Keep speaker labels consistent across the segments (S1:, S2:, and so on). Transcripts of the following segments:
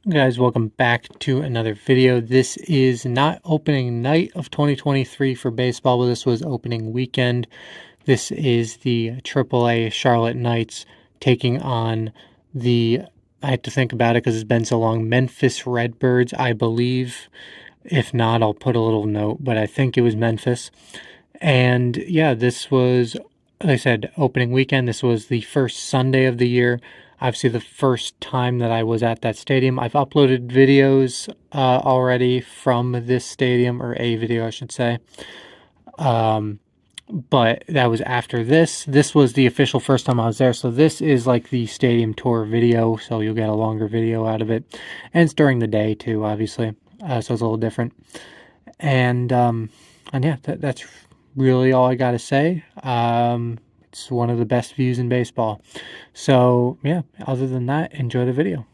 S1: Guys, welcome back to another video. This is not opening night of 2023 for baseball, but this was opening weekend. This is the AAA Charlotte Knights taking on the, I had to think about it because it's been so long, Memphis Redbirds, I believe. If not, I'll put a little note, but I think it was Memphis. And yeah, this was, like I said, opening weekend. This was the first Sunday of the year. Obviously, the first time that I was at that stadium. I've uploaded videos already from this stadium, or a video, I should say. But that was after this. This was the official first time I was there. So this is like the stadium tour video. So you'll get a longer video out of it. And it's during the day too, obviously. So it's a little different. And yeah, that's really all I got to say. It's one of the best views in baseball. So yeah, other than that, enjoy the video.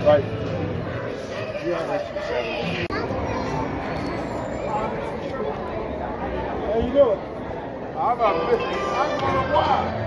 S2: Right. How you doing? I'm not missing. I'm going wild.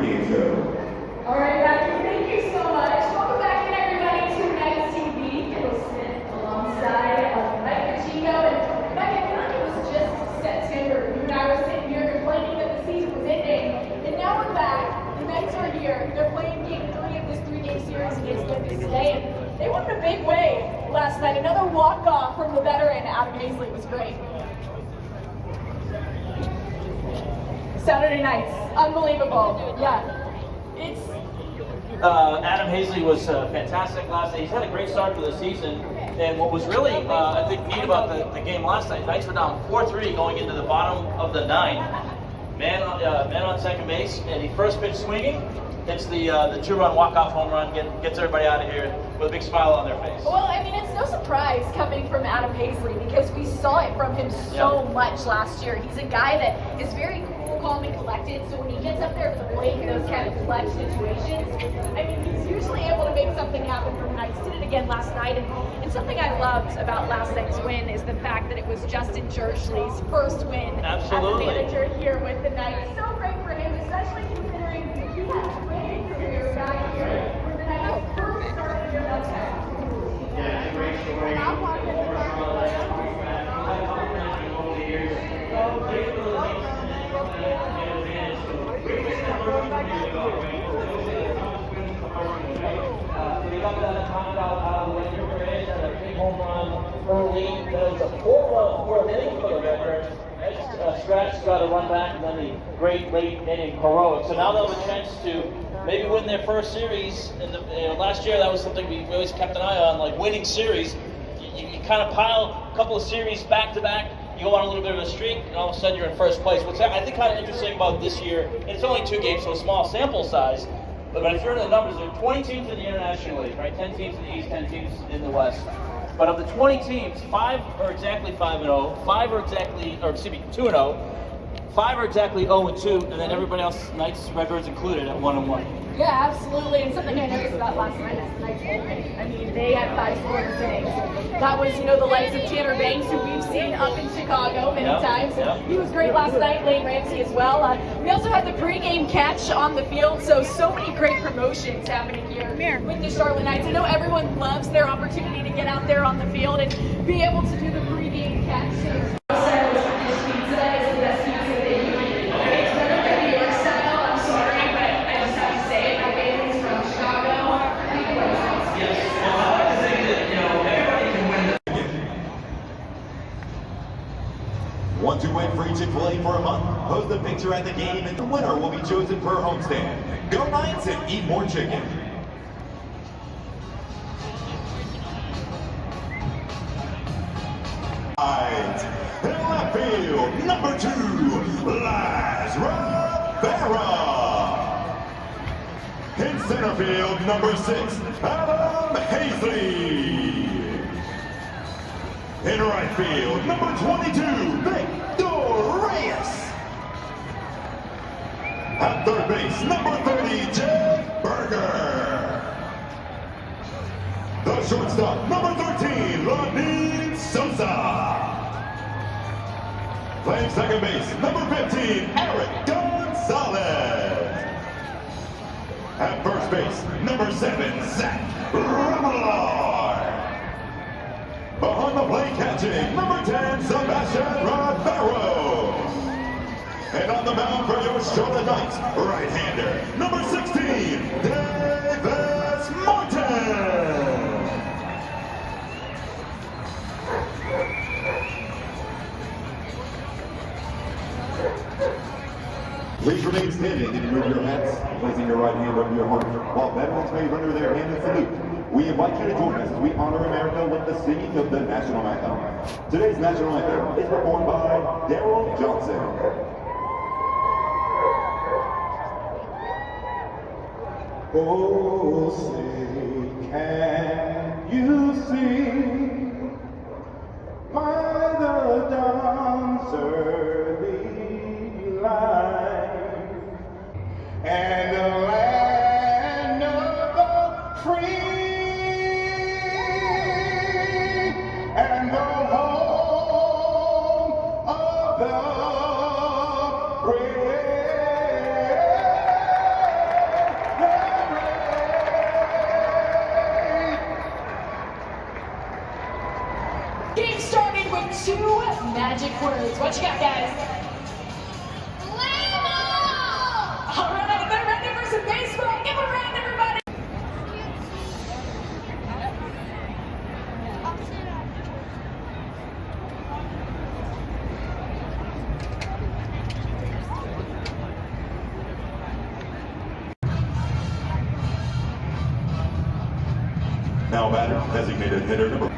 S3: pregame show.
S4: All right, Matthew, thank you so much. Welcome back in, everybody, to Night TV. You'll sit alongside Mike Pacheco. And Mike, I feel like it was just September. You and I were sitting here complaining that the season was ending. And now we're back. The Knights are here. They're playing game 3 of this 3-game series against Memphis today. And they won in a big way last night. Another walk-off from the veteran, Adam Hazley, was great. Saturday nights, unbelievable. Yeah.
S5: Adam Hazley was fantastic last night. He's had a great start to the season. And what was really, I think, neat about the game last night, Knights were down 4-3 going into the bottom of the 9th. Man on second base, and he first pitch swinging. Hits the 2-run walk-off home run, gets everybody out of here with a big smile on their face.
S4: Well, I mean, it's no surprise coming from Adam Hazley because we saw it from him so much last year. He's a guy that is very cool, calm, and collected. So when he gets up there at the plate in those kind of clutch situations, I mean, he's usually able to make something happen for the Knights. Did it again last night. And something I loved about last night's win is the fact that it was Justin Jerschley's first win as a manager here with the Knights. So great for him, especially considering he had a great career back here with the Knights first started their
S6: Yeah, it's a great story.
S5: They got that knocked out of the way, and a big home run early. There was a 4-run fourth inning for the Redbirds. Scratch got a run back, and then the great late inning heroic. So now they'll have a chance to maybe win their first series. And last year that was something we always kept an eye on, like winning series. You kind of pile a couple of series back to back. You go on a little bit of a streak, and all of a sudden you're in first place. What's I think kind of interesting about this year, and it's only 2 games, so a small sample size. But if you're in the numbers, there are 20 teams in the International League, right? 10 teams in the East, 10 teams in the West. But of the 20 teams, 5 are exactly 5-0, 5 are exactly, or excuse me, 2-0, 5 are exactly 0-2, and then everybody else, Knights, Redbirds included, at 1-1.
S4: Yeah, absolutely. And something I noticed about last night is the Knights bullpen. I mean, they had 5 scoreless innings. That was, the likes of Tanner Banks, who we've seen up in Chicago many times. He was great last night. Lane Ramsey as well. We also had the pregame catch on the field. So many great promotions happening here with the Charlotte Knights. I know everyone loves their opportunity to get out there on the field and be able to do the pregame catch.
S3: Want to win free Chick-fil-A for a month? Post a picture at the game and the winner will be chosen per homestand. Go Knights and eat more chicken. In left field, number 2, Lazarus Rivera. In center field, number 6, Adam Hazley. In right field, number 22, Victor Reyes. At third base, number 30, Jake Berger. The shortstop, number 13, Ronnie Sosa. Playing second base, number 15, Eric Gonzalez. At first base, number 7, Zach Remillard. Behind the plate catching, number 10, Sebastian Rivero. And on the mound for your Charlotte Knights, right-hander, number 16, Davis Martin. Please remain standing and remove your hats, placing your right hand over your heart, while veterans may render their hand in salute. We invite you to join us as we honor America with the singing of the national anthem. Today's national anthem is performed by Daryl Johnson. Oh, say, can you see by the dawn's early light and the land of the free and the home of the brave?
S4: magic words. What you got, guys? All right, they're ready for some baseball. Give a round, everybody.
S3: Now batter, designated hitter number.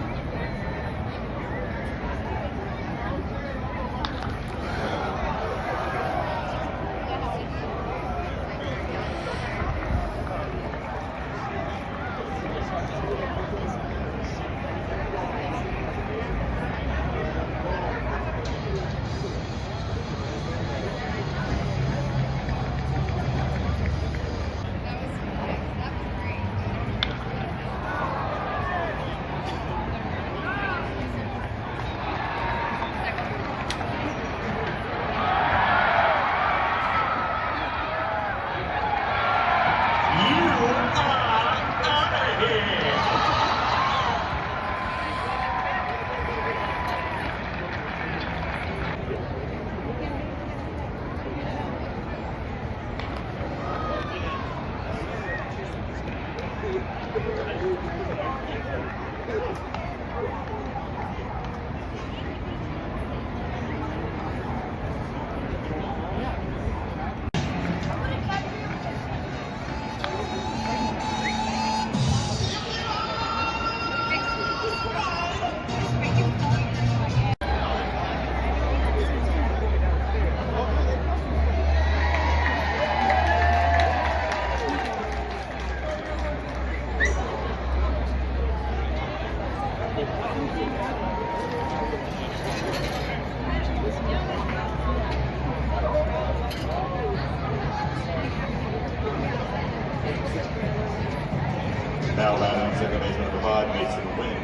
S3: Now batting second baseman number 5, Mason Wynn.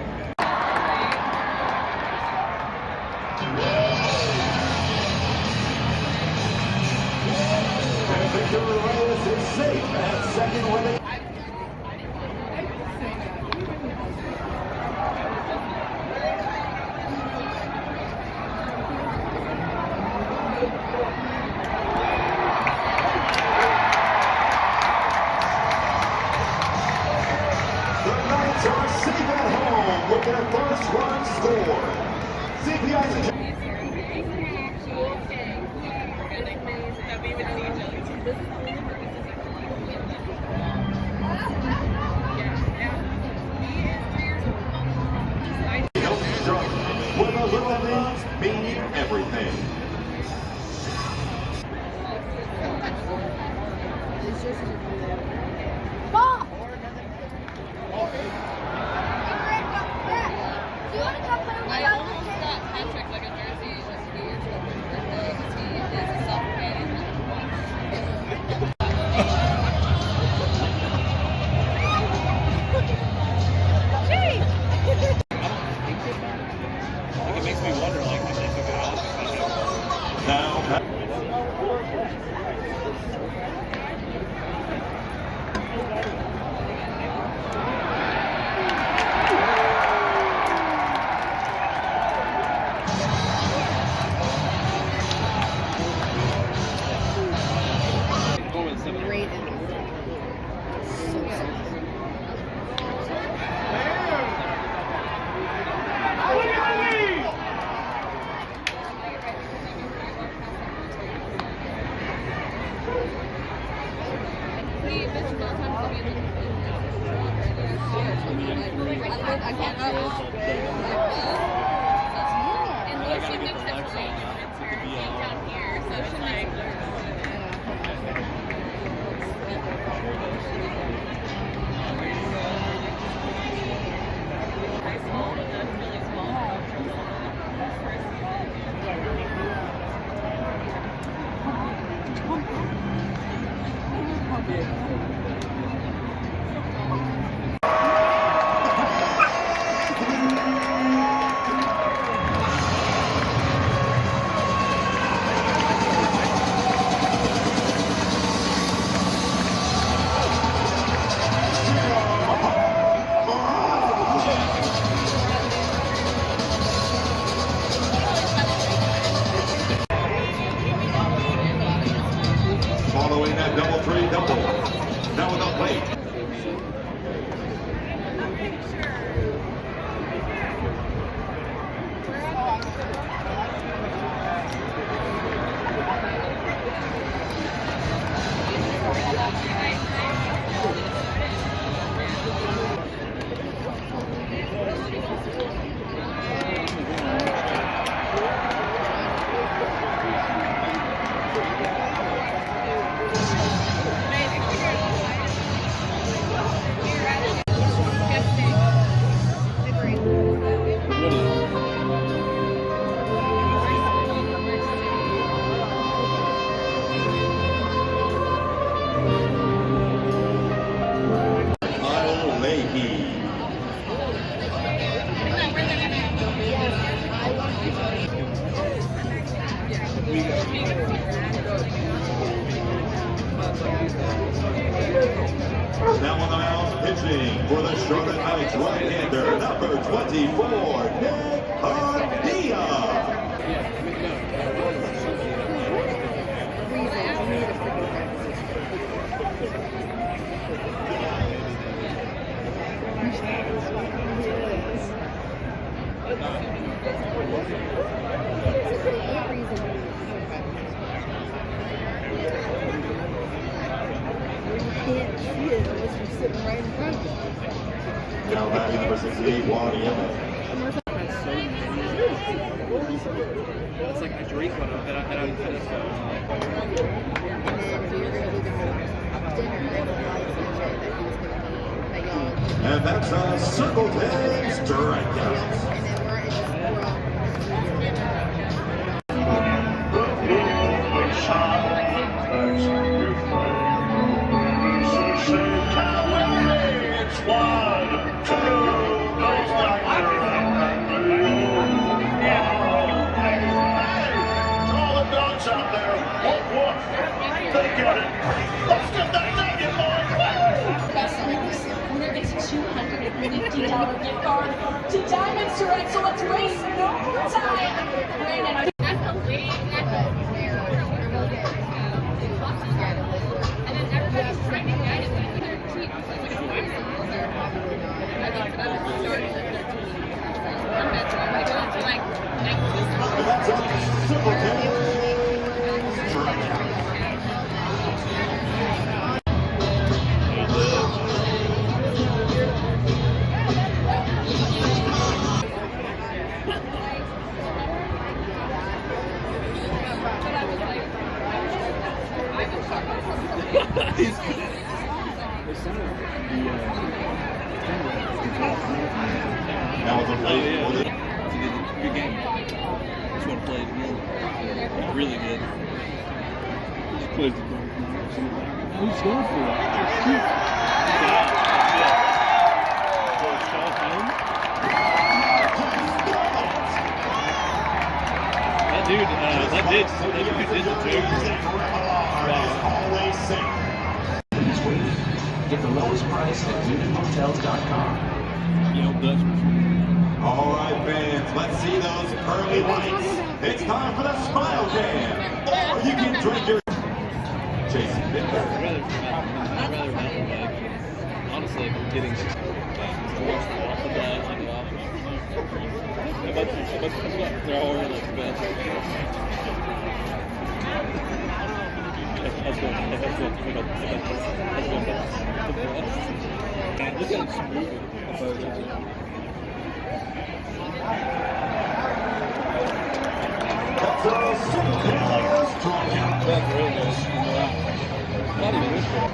S3: And Victor Reyes is safe at second with it. Are safe at home with their first run scored. CPI's where the little things mean everything.
S7: Mom! I almost got Patrick like a jersey just a few years ago for his birthday because he is a soccer fan and
S8: it makes me wonder, like, if they took it off.
S3: Now,
S7: great. He mentioned all the time to be in I can't and what she thinks that she down here, so she like
S3: the mound, pitching for the Charlotte Knights right-hander, number 24, Nick Hardia. Now batting number 68, Wadi Emmett.
S8: It's like a drink one that I finished.
S3: And that's a circle tag strikeout.
S4: $250 gift card to Diamonds Direct. So let's waste no more time. Brandon,
S7: And then everybody's trying to get it with their team. So it's like a five I think for them to start at 13. I'm going to go into like 19.
S3: That's a circle tag strikeout. Now it's a play.
S8: It's a good game. Just want to play it again. Really good. Just plays the game. Who's going for it? That dude did the two.
S3: Always safe.
S9: Get the lowest price at unionhotels.com.
S3: All right, fans, let's see those pearly lights. It's time for the Smile Jam. Or you can drink your Jason Bitter.
S8: I'd rather have honestly, getting off the bat, like the office. They're all really like bad. That's good. Look at him smooth.
S3: That's a single strikeout.
S8: That's really good. Not even this good.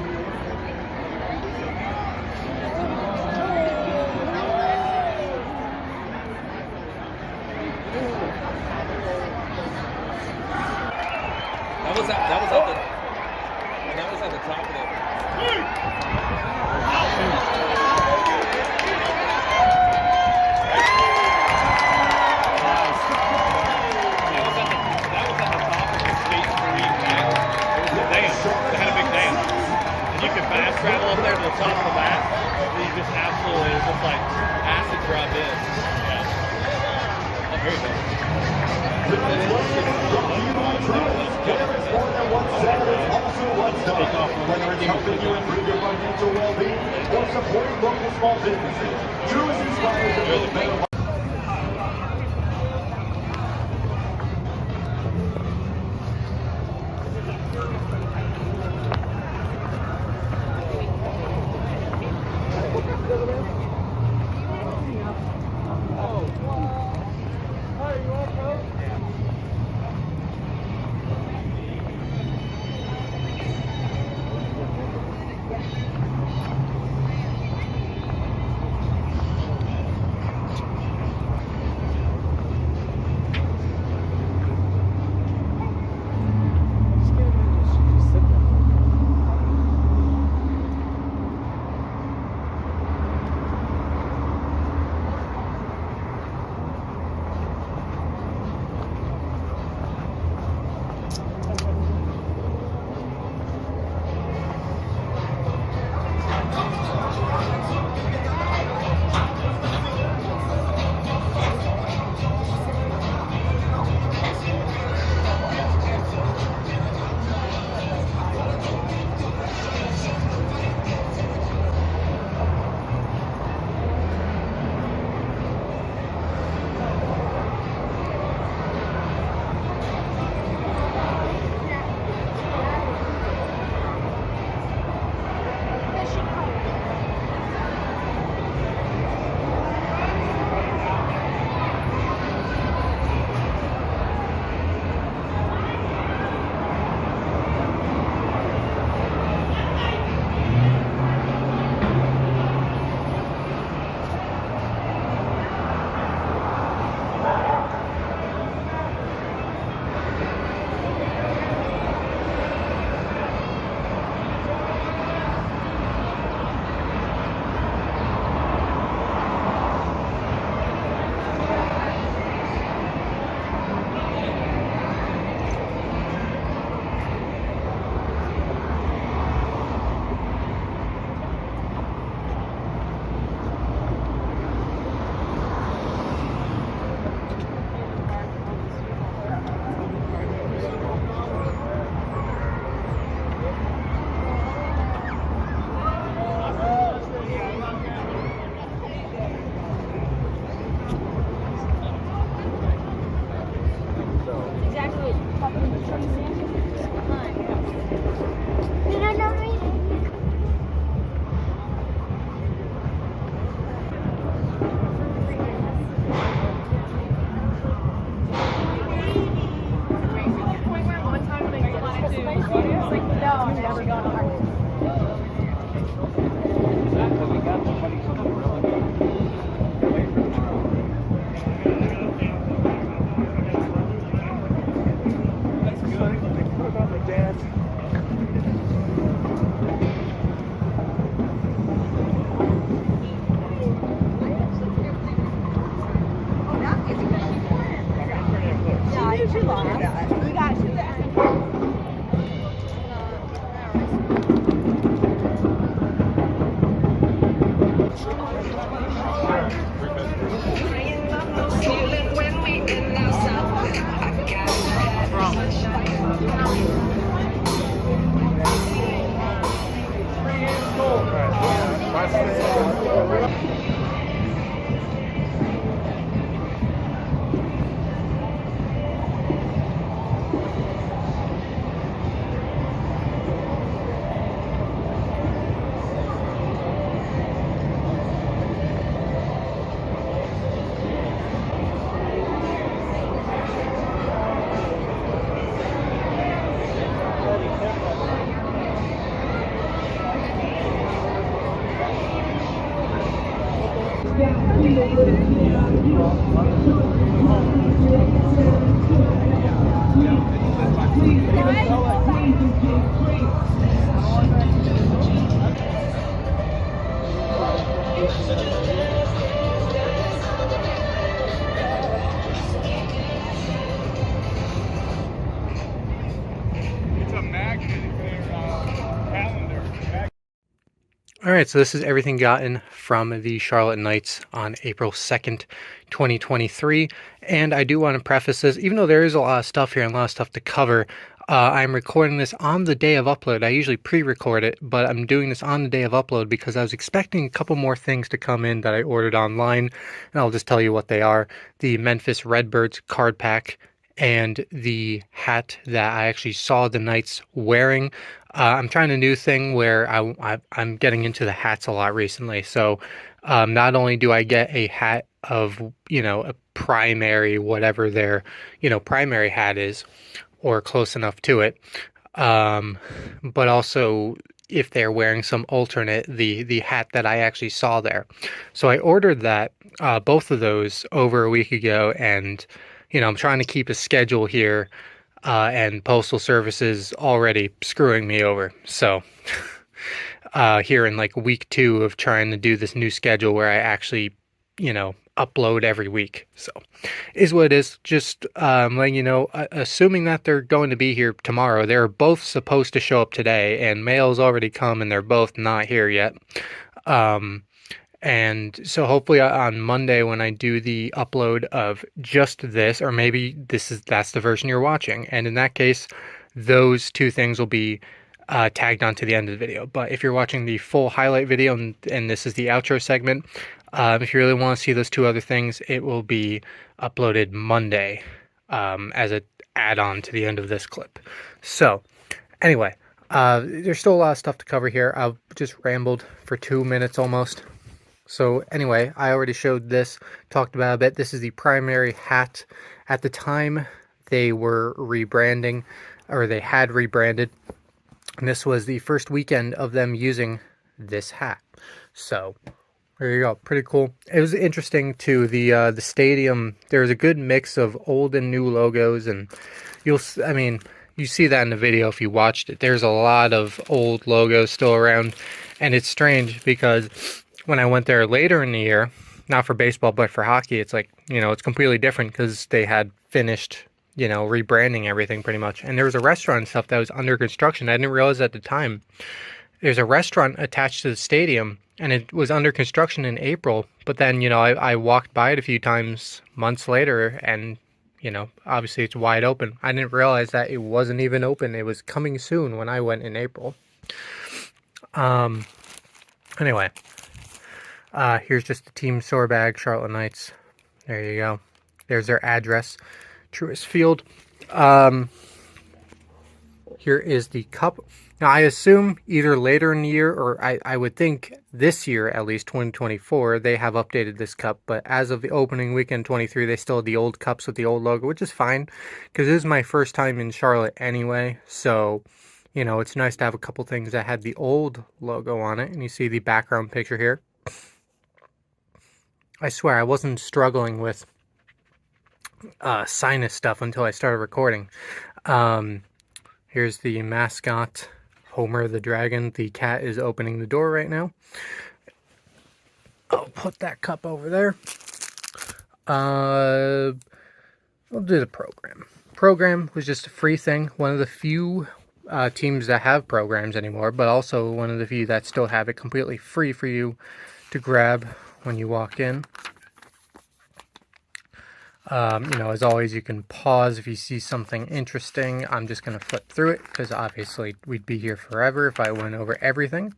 S8: That was at the top of the. Fast travel up there to the top of the bat, you just absolutely, it's just like acid drop in. Yeah. Oh, very good.
S3: Whether it's helping you improve your financial well-being or supporting local small businesses, Truist inspires a better life.
S2: It's a magnet calendar.
S1: All right, so this is everything gotten from the Charlotte Knights on April 2nd, 2023. And I do want to preface this, even though there is a lot of stuff here and a lot of stuff to cover, I'm recording this on the day of upload. I usually pre-record it, but I'm doing this on the day of upload because I was expecting a couple more things to come in that I ordered online, and I'll just tell you what they are. The Memphis Redbirds card pack and the hat that I actually saw the Knights wearing. I'm trying a new thing where I'm getting into the hats a lot recently. So not only do I get a hat of, a primary, whatever their, primary hat is, or close enough to it, but also if they're wearing some alternate, the hat that I actually saw there. So I ordered that, both of those over a week ago, and I'm trying to keep a schedule here, and Postal Service is already screwing me over. So here in like week 2 of trying to do this new schedule where I actually, upload every week. So is what it is. Just letting you know, assuming that they're going to be here tomorrow. They're both supposed to show up today, and mail's already come, and they're both not here yet. And so hopefully on Monday when I do the upload of just this, or maybe that's the version you're watching, and in that case, those two things will be tagged onto the end of the video. But if you're watching the full highlight video, and this is the outro segment, if you really want to see those two other things, it will be uploaded Monday as an add-on to the end of this clip. So anyway, there's still a lot of stuff to cover here. I've just rambled for 2 minutes almost. So anyway, I already showed this, talked about it a bit. This is the primary hat. At the time, they were rebranding, or they had rebranded, and this was the first weekend of them using this hat. So there you go, pretty cool. It was interesting too. The stadium, there's a good mix of old and new logos, and you see that in the video if you watched it. There's a lot of old logos still around, and it's strange because when I went there later in the year, not for baseball, but for hockey, it's like, it's completely different because they had finished, rebranding everything pretty much. And there was a restaurant and stuff that was under construction. I didn't realize at the time. There's a restaurant attached to the stadium, and it was under construction in April. But then, I walked by it a few times months later, and, obviously it's wide open. I didn't realize that it wasn't even open. It was coming soon when I went in April. Anyway. Here's just the team store bag, Charlotte Knights. There you go. There's their address, Truist Field. Here is the cup. Now, I assume either later in the year, or I would think this year, at least 2024, they have updated this cup. But as of the opening weekend 23, they still had the old cups with the old logo, which is fine, because this is my first time in Charlotte anyway. So, it's nice to have a couple things that had the old logo on it. And you see the background picture here. I swear, I wasn't struggling with sinus stuff until I started recording. Here's the mascot, Homer the Dragon. The cat is opening the door right now. I'll put that cup over there. We'll do the program. Program was just a free thing. One of the few teams that have programs anymore, but also one of the few that still have it completely free for you to grab when you walk in. As always, you can pause if you see something interesting. I'm just going to flip through it because obviously we'd be here forever if I went over everything.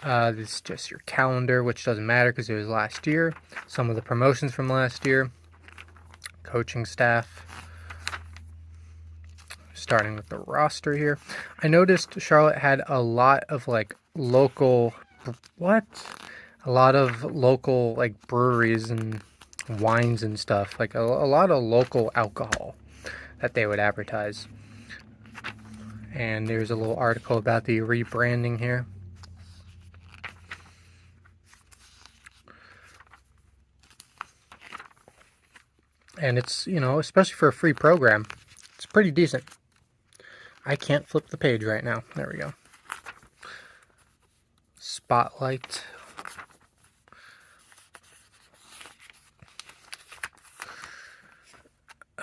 S1: This is just your calendar, which doesn't matter because it was last year. Some of the promotions from last year. Coaching staff. Starting with the roster here. I noticed Charlotte had a lot of local breweries and wines and stuff, a lot of local alcohol that they would advertise. And there's a little article about the rebranding here. And it's, you know, especially for a free program, it's pretty decent. I can't flip the page right now. There we go. Spotlight.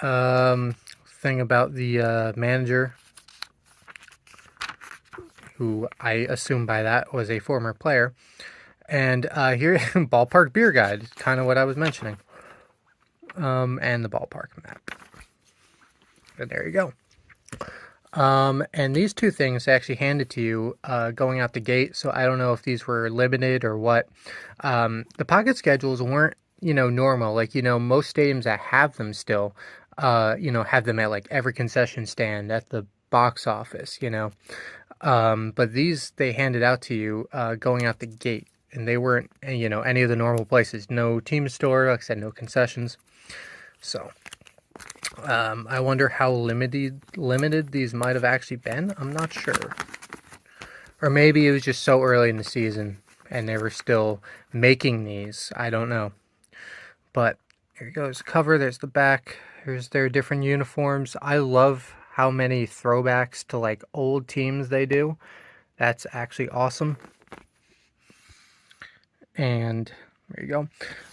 S1: Thing about the manager, who I assume by that was a former player. And here, ballpark beer guide, kind of what I was mentioning. And the ballpark map. And there you go. And these two things they actually handed to you going out the gate, so I don't know if these were limited or what. The pocket schedules weren't, you know, normal. Like, you know, most stadiums that have them still, you know, have them at like every concession stand, at the box office, you know. But these they handed out to you going out the gate, and they weren't, you know, any of the normal places. No team store, like I said, no concessions. So I wonder how limited these might have actually been. I'm not sure. Or maybe it was just so early in the season and they were still making these. I don't know. But here goes the cover. There's the back. Here's their different uniforms. I love how many throwbacks to like old teams they do. That's actually awesome. And there you go.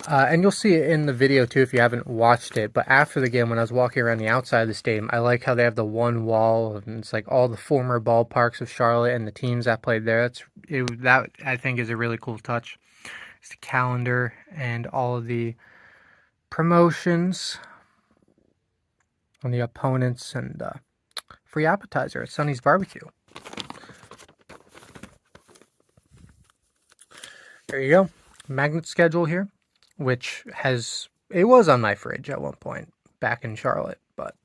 S1: And you'll see it in the video too if you haven't watched it. But after the game, when I was walking around the outside of the stadium, I like how they have the one wall, and it's like all the former ballparks of Charlotte and the teams that played there. That I think is a really cool touch. It's the calendar and all of the promotions on the opponents, and free appetizer at Sonny's Barbecue. There you go. Magnet schedule here, which it was on my fridge at one point back in Charlotte, but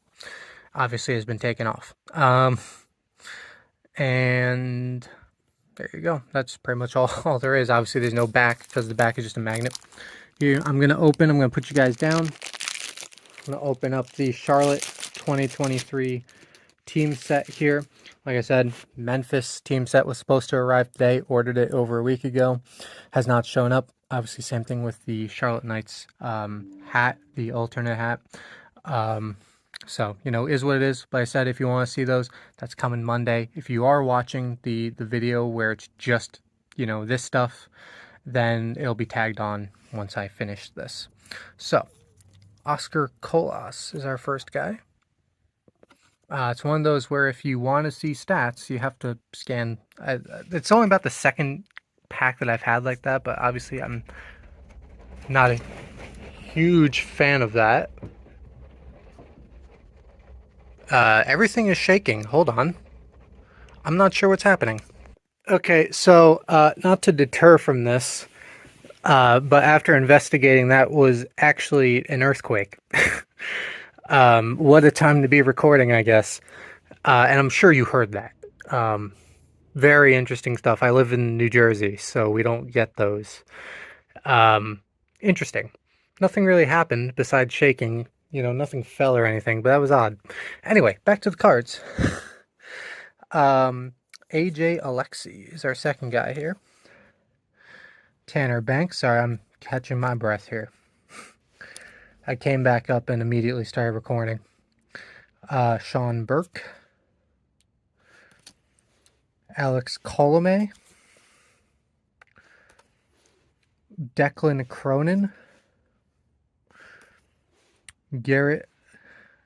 S1: obviously has been taken off. And there you go. That's pretty much all there is. Obviously there's no back because the back is just a magnet. Here, I'm going to put you guys down. I'm going to open up the Charlotte 2023 team set here. Like I said, Memphis team set was supposed to arrive today. Ordered it over a week ago. Has not shown up. Obviously, same thing with the Charlotte Knights hat, the alternate hat. So, you know, is what it is. Like I said, if you want to see those, that's coming Monday. If you are watching the video where it's just, you know, this stuff, then it'll be tagged on once I finish this. So, Oscar Colas is our first guy. It's one of those where if you want to see stats, you have to scan. It's only about the second pack that I've had like that, but obviously I'm not a huge fan of that. Everything is shaking. Hold on. I'm not sure what's happening. Okay, so not to deter from this, but after investigating, that was actually an earthquake. What a time to be recording, I guess. And I'm sure you heard that. Very interesting stuff. I live in New Jersey, so we don't get those. Interesting. Nothing really happened besides shaking. You know, nothing fell or anything, but that was odd. Anyway, back to the cards. AJ Alexi is our second guy here. Tanner Banks. Sorry, I'm catching my breath here. I came back up and immediately started recording. Sean Burke. Alex Colome. Declan Cronin. Garrett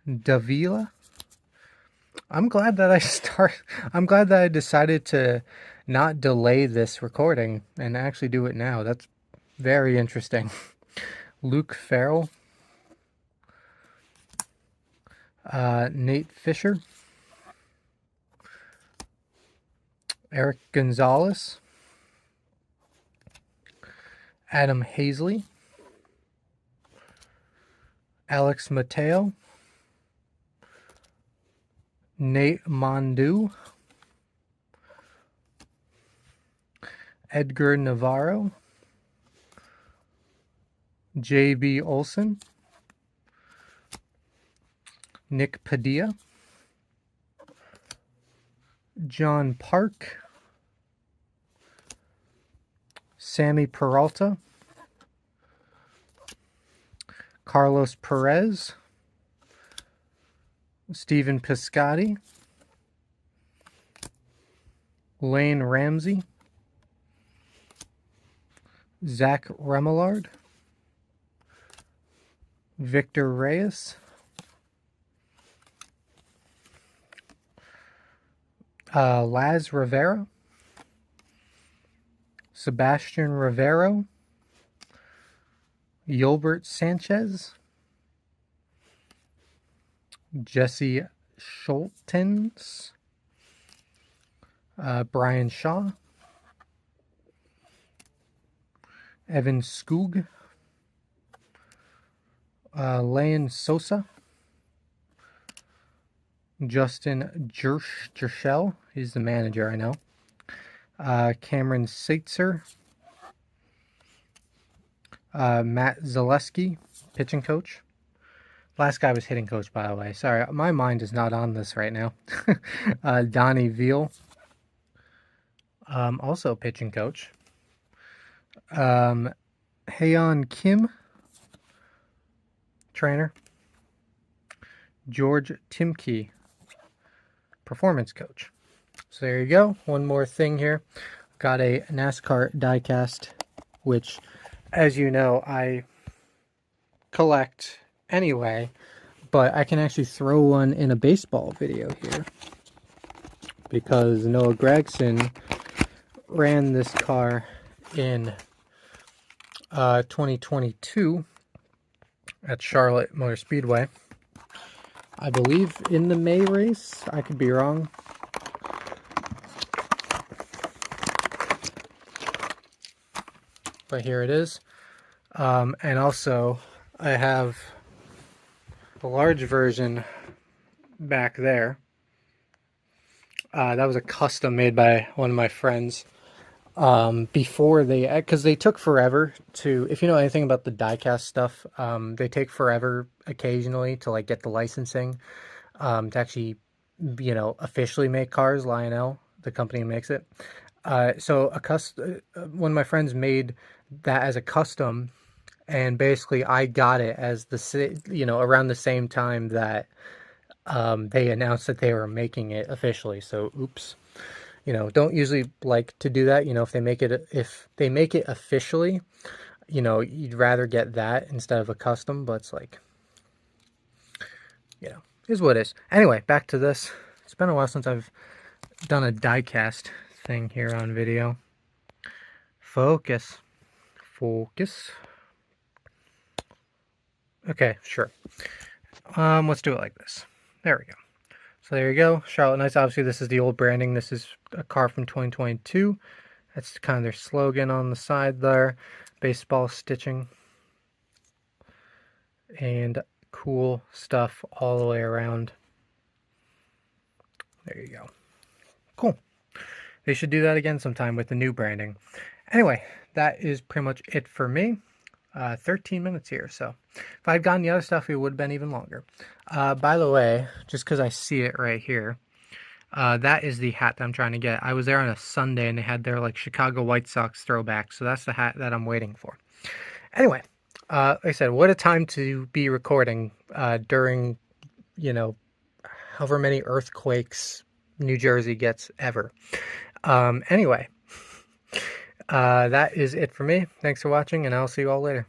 S1: Davila. I'm glad that I decided to not delay this recording and actually do it now. That's very interesting. Luke Farrell. Nate Fisher. Eric Gonzalez. Adam Hazley. Alex Mateo. Nate Mondu. Edgar Navarro. J.B. Olson. Nick Padilla. John Park. Sammy Peralta. Carlos Perez. Stephen Piscotty, Lane Ramsey, Zach Remillard, Victor Reyes, Laz Rivera, Sebastian Rivero, Yolbert Sanchez, Jesse Schultens, Brian Shaw, Evan Skoog, Leon Sosa, Justin Jershell, he's the manager, I know. Cameron Seitzer, Matt Zaleski, pitching coach. Last guy was hitting coach, by the way. Sorry, my mind is not on this right now. Donnie Veal, also pitching coach. Haeyeon Kim, trainer. George Timke, performance coach. So there you go. One more thing here. Got a NASCAR diecast, which, as you know, I collect anyway, but I can actually throw one in a baseball video here because Noah Gragson ran this car in 2022 at Charlotte Motor Speedway. I believe in the May race. I could be wrong. But here it is. And also, I have a large version back there. That was a custom made by one of my friends. Before because they took forever to, if you know anything about the diecast stuff, they take forever occasionally to like get the licensing, to actually, officially make cars. Lionel, the company who makes it. So one of my friends made that as a custom, and basically I got it as around the same time that they announced that they were making it officially. So oops. Don't usually like to do that. If they make it officially, you'd rather get that instead of a custom, but it's like, is what it is. Anyway, back to this. It's been a while since I've done a diecast thing here on video. Focus. Okay, sure. Let's do it like this. There we go. So there you go, Charlotte Knights. Obviously, this is the old branding. This is a car from 2022. That's kind of their slogan on the side there. Baseball stitching. And cool stuff all the way around. There you go. Cool. They should do that again sometime with the new branding. Anyway, that is pretty much it for me. 13 minutes here, so if I'd gotten the other stuff, it would have been even longer. By the way, just because I see it right here, that is the hat that I'm trying to get. I was there on a Sunday, and they had their like Chicago White Sox throwback, so that's the hat that I'm waiting for. Anyway, like I said, what a time to be recording during, however many earthquakes New Jersey gets ever. Anyway. That is it for me. Thanks for watching, and I'll see you all later.